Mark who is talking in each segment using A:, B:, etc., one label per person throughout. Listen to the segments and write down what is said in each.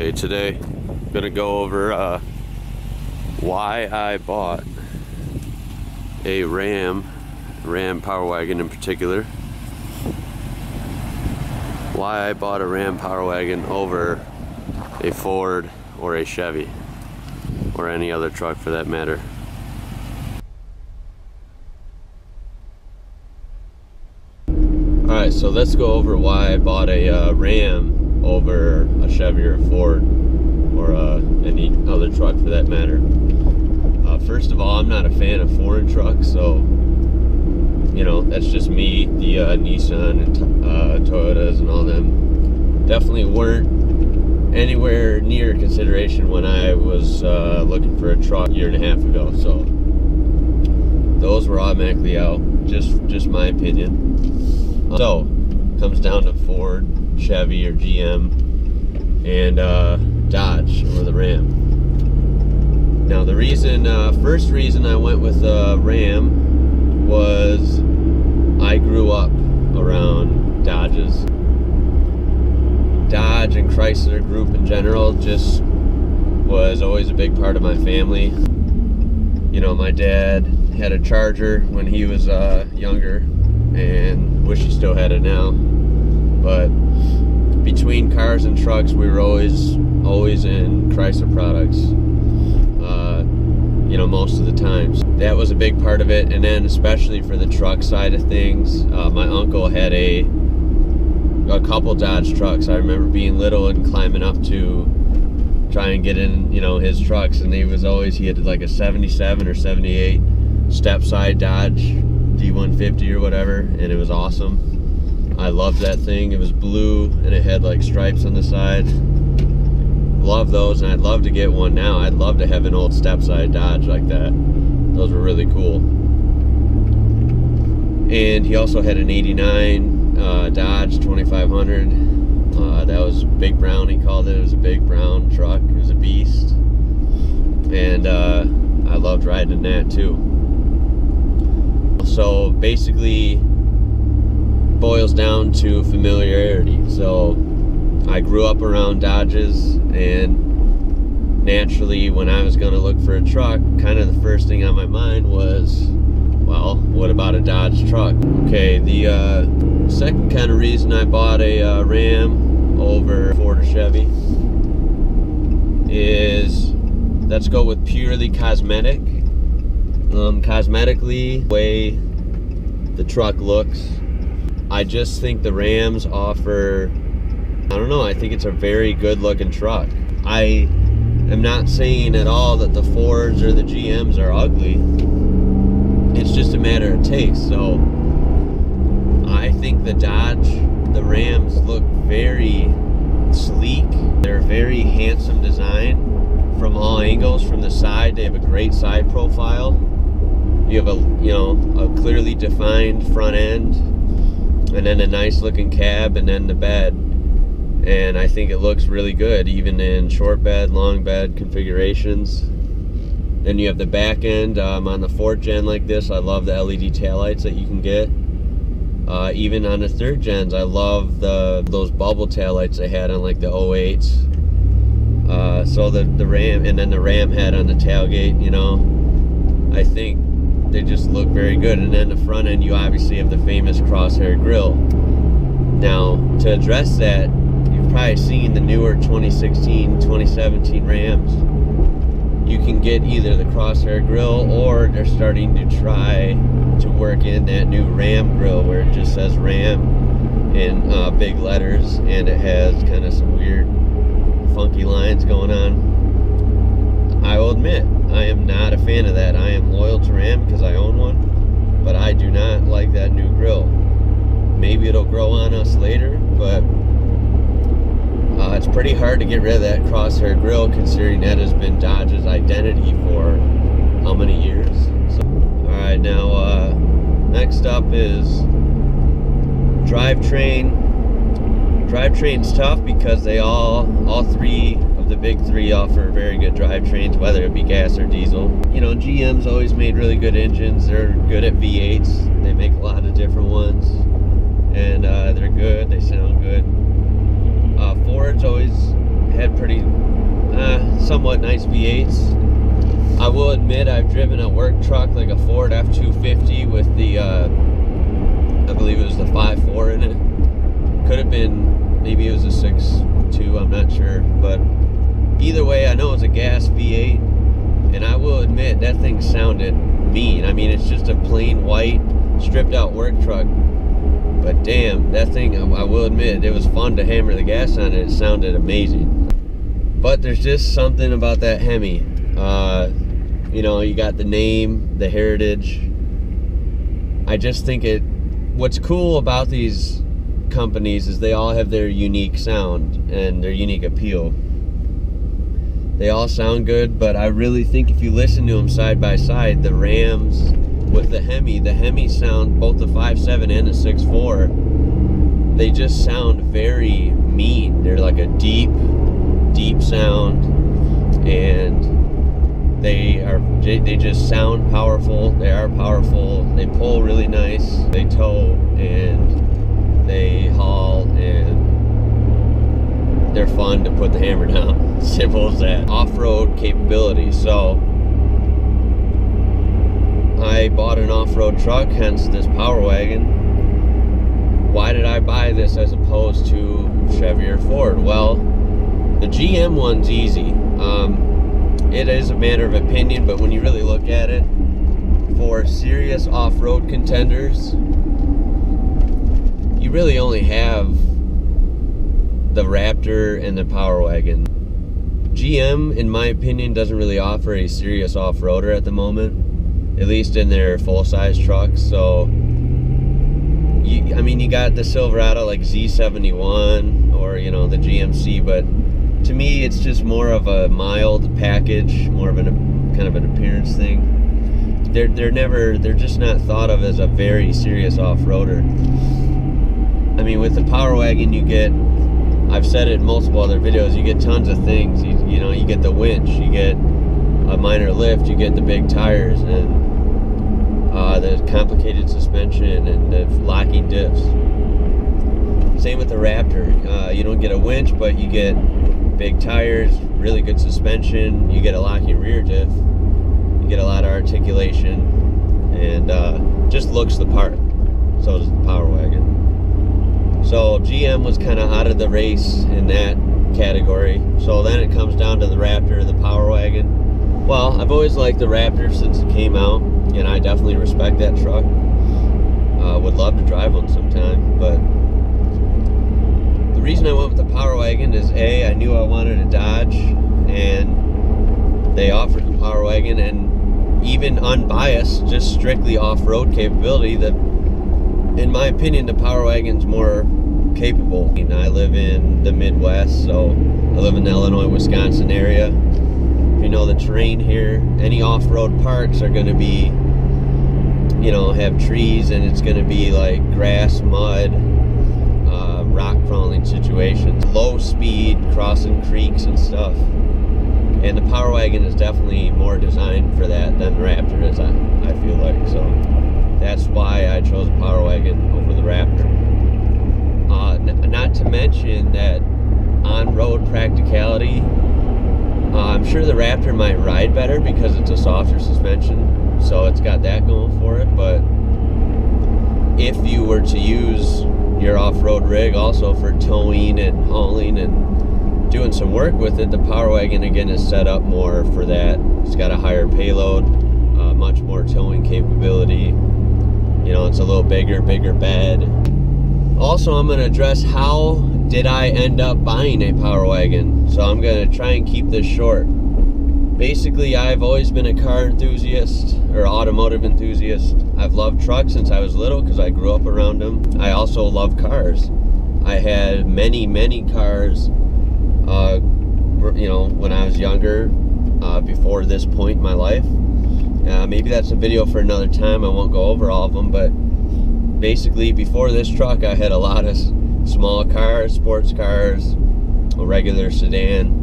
A: Okay, today I'm gonna go over why I bought a Ram Power Wagon in particular. Why I bought a Ram Power Wagon over a Ford or a Chevy or any other truck for that matter. Alright, so let's go over why I bought a Ram over a Chevy or a Ford or any other truck for that matter. First of all, I'm not a fan of foreign trucks, so you know, that's just me. The Nissan and Toyotas and all them definitely weren't anywhere near consideration when I was looking for a truck a year and a half ago, so those were automatically out. Just my opinion. So comes down to Ford, Chevy, or GM, and Dodge or the Ram. Now the reason, first reason I went with Ram was I grew up around Dodges. Dodge and Chrysler group in general just was always a big part of my family. You know, my dad had a Charger when he was younger, and wish he still had it now. But between cars and trucks, we were always in Chrysler products. You know, most of the times. That was a big part of it, and then especially for the truck side of things, my uncle had a couple Dodge trucks. I remember being little and climbing up to try and get in, you know, his trucks, and he had like a 77 or 78 step side Dodge D150 or whatever, and it was awesome. I loved that thing. It was blue and it had like stripes on the side. Love those, and I'd love to get one now. I'd love to have an old step side Dodge like that. Those were really cool. And he also had an 89 Dodge 2500. That was Big Brown, he called it. It was a big brown truck. It was a beast. And I loved riding in that too. So basically boils down to familiarity. So I grew up around Dodges, and naturally when I was going to look for a truck, kind of the first thing on my mind was, well, what about a Dodge truck? Okay, the second kind of reason I bought a Ram over Ford or Chevy is, let's go with purely cosmetic. Cosmetically, the way the truck looks, I just think the Rams offer, I don't know, I think it's a very good looking truck. I am not saying at all that the Fords or the GMs are ugly. It's just a matter of taste. So I think the Rams look very sleek. They're a very handsome design from all angles. From the side, they have a great side profile. You have a clearly defined front end, and then a nice looking cab, and then the bed. And I think it looks really good, even in short bed, long bed configurations. Then you have the back end on the 4th gen like this. I love the LED taillights that you can get. Even on the 3rd gens, I love those bubble taillights they had on like the 08s. So the Ram, and then the Ram head on the tailgate, you know, I think they just look very good. And then the front end, you obviously have the famous crosshair grille. Now, to address that, you've probably seen the newer 2016, 2017 Rams. You can get either the crosshair grille, or they're starting to try to work in that new Ram grille where it just says Ram in big letters, and it has kind of some weird funky lines going on. I will admit, I am not a fan of that. I am loyal to Ram because I own one, but I do not like that new grille. Maybe it'll grow on us later, but it's pretty hard to get rid of that crosshair grille, considering that has been Dodge's identity for how many years. So, alright, now next up is drivetrain. Drivetrain's tough because they all three of the big three offer very good drivetrains, whether it be gas or diesel. You know, GM's always made really good engines. They're good at V8s. They make a lot of different ones, and they're good. They sound good. Ford's always had pretty, somewhat nice V8s. I will admit I've driven a work truck like a Ford F-250 with the, I believe it was the 5.4 in it. Could have been, maybe it was a 6.2, I'm not sure. But either way, I know it was a gas V8. And I will admit that thing sounded mean. I mean, it's just a plain white, stripped out work truck. But damn, that thing, I will admit, it was fun to hammer the gas on it. It sounded amazing. But there's just something about that Hemi. You know, you got the name, the heritage. I just think what's cool about these companies is they all have their unique sound and their unique appeal. They all sound good, but I really think if you listen to them side by side, the Rams with the Hemi sound, both the 5.7 and the 6.4, they just sound very mean. They're like a deep sound, and they just sound powerful. They are powerful. They pull really nice. They tow and they haul, and they're fun to put the hammer down. Simple as that. Off-road capability. So I bought an off-road truck, hence this Power Wagon. Why did I buy this as opposed to Chevy or Ford? Well, the GM one's easy. It is a matter of opinion, but when you really look at it, for serious off-road contenders, you really only have the Raptor and the Power Wagon. GM, in my opinion, doesn't really offer a serious off-roader at the moment, at least in their full-size trucks. So, I mean, you got the Silverado like Z71 or, you know, the GMC, but to me, it's just more of a mild package, more of kind of an appearance thing. They're just not thought of as a very serious off-roader. I mean, with the Power Wagon, you get, I've said it in multiple other videos, you get tons of things. You know, you get the winch, you get a minor lift, you get the big tires, and the complicated suspension and the locking diffs. Same with the Raptor. You don't get a winch, but you get big tires, really good suspension, you get a locking rear diff, you get a lot of articulation, and just looks the part. So does the Power Wagon. So GM was kind of out of the race in that category. So then it comes down to the Raptor, the Power Wagon. Well, I've always liked the Raptor since it came out, and I definitely respect that truck. Would love to drive one sometime, but the reason I went with the Power Wagon is A, I knew I wanted a Dodge, and they offered the Power Wagon, and even unbiased, just strictly off-road capability, in my opinion, the Power Wagon's more capable. I live in the Midwest, so I live in the Illinois, Wisconsin area. If you know the terrain here, any off-road parks are going to be, you know, have trees, and it's going to be like grass, mud, rock crawling situations, low speed, crossing creeks and stuff. And the Power Wagon is definitely more designed for that than the Raptor is, I feel like. So that's why I chose the Power Wagon over the Raptor. Not to mention that on-road practicality, I'm sure the Raptor might ride better because it's a softer suspension, so it's got that going for it. But if you were to use your off-road rig also for towing and hauling and doing some work with it, the Power Wagon again is set up more for that. It's got a higher payload, much more towing capability. You know, it's a little bigger bed. Also, I'm going to address how did I end up buying a Power Wagon. So I'm going to try and keep this short. Basically, I've always been a car enthusiast or automotive enthusiast. I've loved trucks since I was little because I grew up around them. I also love cars. I had many cars, you know, when I was younger, before this point in my life. Maybe that's a video for another time. I won't go over all of them, but basically before this truck I had a lot of small cars, sports cars, a regular sedan,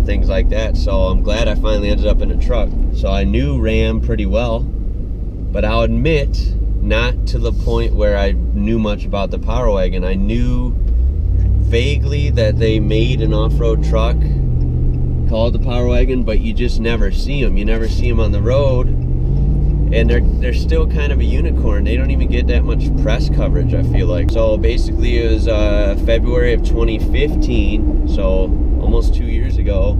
A: things like that. So I'm glad I finally ended up in a truck. So I knew Ram pretty well, but I'll admit, not to the point where I knew much about the Power Wagon. I knew vaguely that they made an off-road truck called the Power Wagon, but you just never see them. You never see them on the road, and they're still kind of a unicorn. They don't even get that much press coverage, I feel like. So basically it was February of 2015, so almost 2 years ago.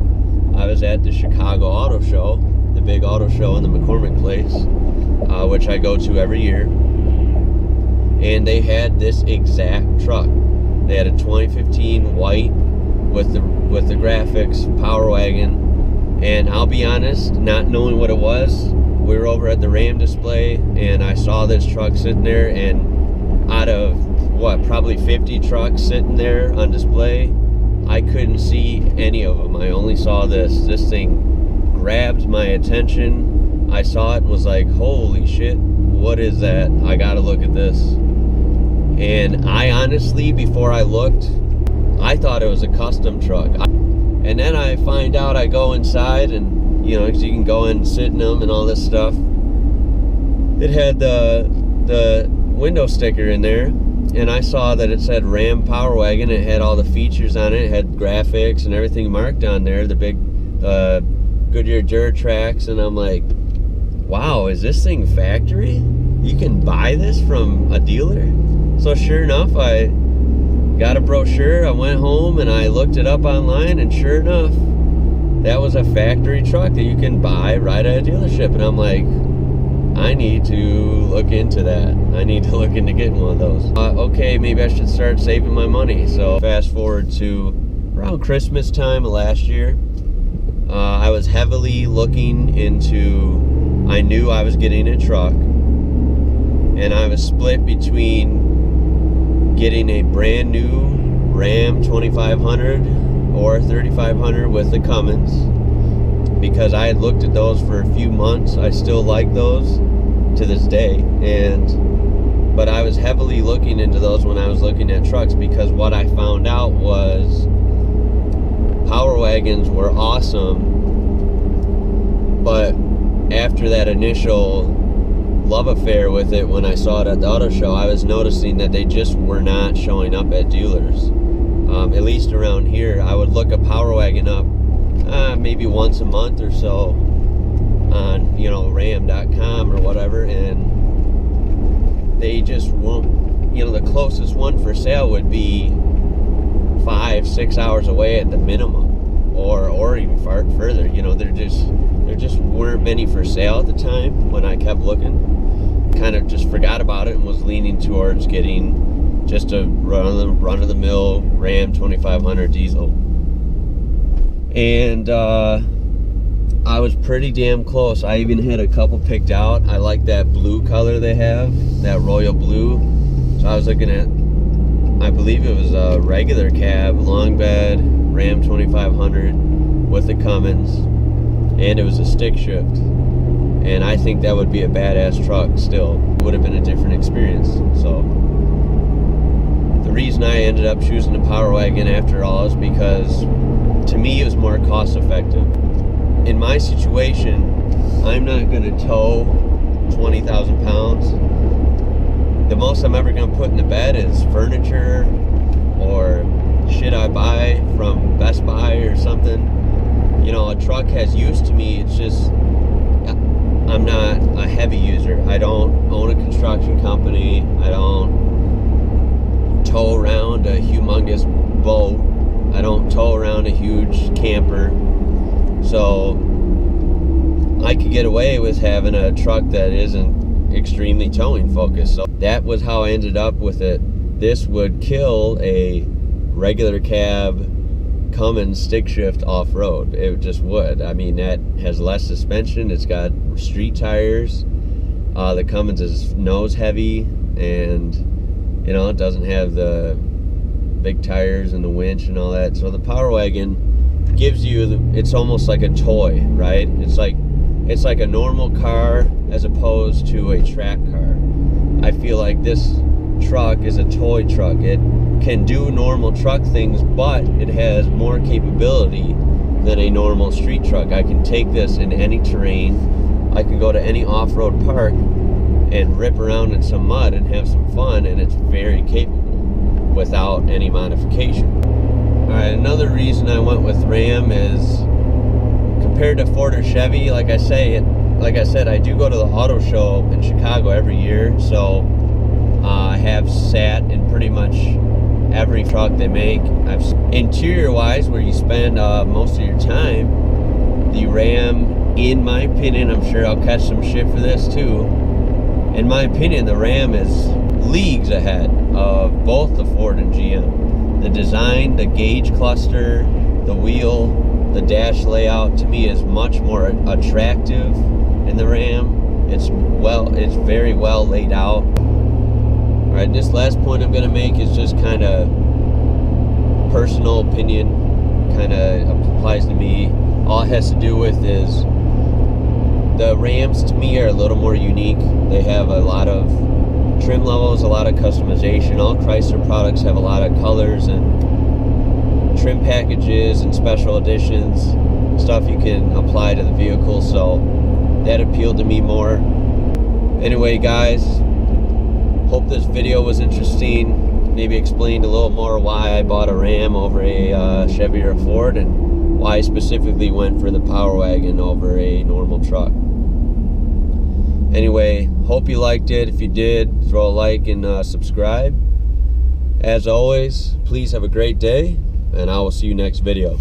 A: I was at the Chicago Auto Show, the big auto show in the McCormick Place, which I go to every year, and they had this exact truck. They had a 2015 white with the graphics Power Wagon, and I'll be honest, not knowing what it was, we were over at the Ram display and I saw this truck sitting there, and out of what, probably 50 trucks sitting there on display, I couldn't see any of them. I only saw this. This thing grabbed my attention. I saw it and was like, holy shit, what is that? I gotta look at this. And I honestly, before I looked, I thought it was a custom truck. And then I find out, I go inside, and you know, 'cause you can go in and sit in them and all this stuff. It had the window sticker in there, and I saw that it said Ram Power Wagon. It had all the features on it. It had graphics and everything marked on there, the big Goodyear Duratrax, and I'm like, wow, is this thing factory? You can buy this from a dealer? So sure enough, I got a brochure, I went home and I looked it up online, and sure enough, that was a factory truck that you can buy right at a dealership. And I'm like, I need to look into that. I need to look into getting one of those. Okay, maybe I should start saving my money. So fast forward to around Christmas time of last year, I was heavily looking into, I knew I was getting a truck, and I was split between getting a brand new Ram 2500 or 3500 with the Cummins, because I had looked at those for a few months. I still like those to this day, but I was heavily looking into those when I was looking at trucks, because what I found out was Power Wagons were awesome, but after that initial love affair with it, when I saw it at the auto show, I was noticing that they just were not showing up at dealers. At least around here, I would look a Power Wagon up maybe once a month or so on, you know, ram.com or whatever, and they just won't, you know, the closest one for sale would be 5-6 hours away at the minimum, or even far further. You know, there just weren't many for sale at the time when I kept looking. Kind of just forgot about it and was leaning towards getting just a run-of-the-mill Ram 2500 diesel. And I was pretty damn close. I even had a couple picked out. I like that blue color they have, that royal blue. So I was looking at, I believe it was a regular cab, long bed, Ram 2500 with the Cummins, and it was a stick shift. And I think that would be a badass truck still. It would have been a different experience. So the reason I ended up choosing the Power Wagon after all is because to me it was more cost effective. In my situation, I'm not going to tow 20,000 pounds. The most I'm ever going to put in the bed is furniture or shit I buy from Best Buy or something. You know, a truck has use to me. It's just, I'm not a heavy user. I don't own a construction company. I don't tow around a humongous boat. I don't tow around a huge camper. So I could get away with having a truck that isn't extremely towing focused. So that was how I ended up with it. This would kill a regular cab Cummins stick shift off-road. It just would. I mean, that has less suspension. It's got street tires. The Cummins is nose heavy, and you know, it doesn't have the big tires and the winch and all that. So the Power Wagon gives you, it's almost like a toy, right? It's like a normal car as opposed to a track car. I feel like this truck is a toy truck. It can do normal truck things, but it has more capability than a normal street truck. I can take this in any terrain. I can go to any off-road park and rip around in some mud and have some fun, and it's very capable. without any modification. All right, another reason I went with Ram is compared to Ford or Chevy. Like I said, I do go to the auto show in Chicago every year, so I have sat in pretty much every truck they make. Interior-wise, where you spend most of your time, the Ram, in my opinion, I'm sure I'll catch some shit for this too. In my opinion, the Ram is leagues ahead of both the Ford and GM. The design, the gauge cluster, the wheel, the dash layout, to me is much more attractive in the Ram. It's very well laid out. All right, this last point I'm gonna make is just kind of personal opinion, kind of applies to me. All it has to do with is the Rams, to me, are a little more unique. They have a lot of trim levels, a lot of customization. All Chrysler products have a lot of colors and trim packages and special editions, stuff you can apply to the vehicle, so that appealed to me more. Anyway, guys, hope this video was interesting. Maybe explained a little more why I bought a Ram over a Chevy or a Ford, and why I specifically went for the Power Wagon over a normal truck. Anyway, hope you liked it. If you did, throw a like and subscribe. As always, please have a great day, and I will see you next video.